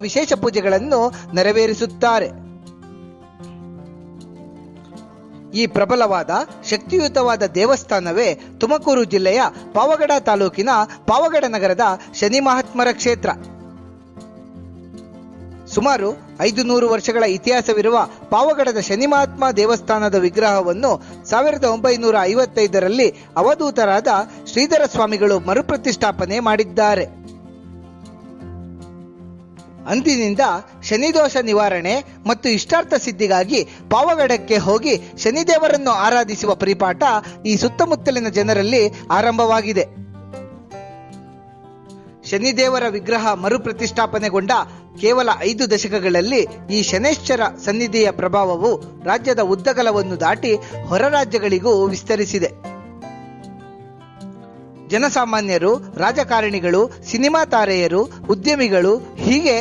ವಿಶೇಷ ಪೂಜೆಗಳನ್ನು ನೆರವೇರಿಸುತ್ತಾರೆ. ಈ ಪ್ರಬಲವಾದ ಶಕ್ತಿಯುತವಾದ ದೇವಸ್ಥಾನವೇ ತುಮಕೂರು ಜಿಲ್ಲೆಯ ಪಾವಗಡ ತಾಲೂಕಿನ ಪಾವಗಡ ನಗರದ ಶನಿ ಮಹಾತ್ಮರ ಕ್ಷೇತ್ರ. ಸುಮಾರು 500 ವರ್ಷಗಳ ಇತಿಹಾಸವಿರುವ ಪಾವಗಡದ ಶನಿ ಮಹಾತ್ಮ ದೇವಸ್ಥಾನದ ವಿಗ್ರಹವನ್ನು 1955ರಲ್ಲಿ ಅವಧೂತರಾದ ಶ್ರೀಧರ ಸ್ವಾಮಿಗಳು ಮರುಪ್ರತಿಷ್ಠಾಪನೆ ಮಾಡಿದ್ದಾರೆ. ಅಂದಿನಿಂದ ಶನಿದೋಷ ನಿವಾರಣೆ ಮತ್ತು ಇಷ್ಟಾರ್ಥ ಸಿದ್ಧಿಗಾಗಿ ಪಾವಗಡಕ್ಕೆ ಹೋಗಿ ಶನಿದೇವರನ್ನು ಆರಾಧಿಸುವ ಪರಿಪಾಠ ಈ ಸುತ್ತಮುತ್ತಲಿನ ಜನರಲ್ಲಿ ಆರಂಭವಾಗಿದೆ. ಶನಿದೇವರ ವಿಗ್ರಹ ಮರುಪ್ರತಿಷ್ಠಾಪನೆಗೊಂಡ ಕೇವಲ 5 ದಶಕಗಳಲ್ಲಿ ಈ ಶನೇಶ್ವರ ಸನ್ನಿಧಿಯ ಪ್ರಭಾವವು ರಾಜ್ಯದ ಉದ್ದಗಲವನ್ನು ದಾಟಿ ಹೊರ ರಾಜ್ಯಗಳಿಗೂ ವಿಸ್ತರಿಸಿದೆ. ಜನಸಾಮಾನ್ಯರು, ರಾಜಕಾರಣಿಗಳು, ಸಿನಿಮಾ ತಾರೆಯರು, ಉದ್ಯಮಿಗಳು ಹೀಗೆ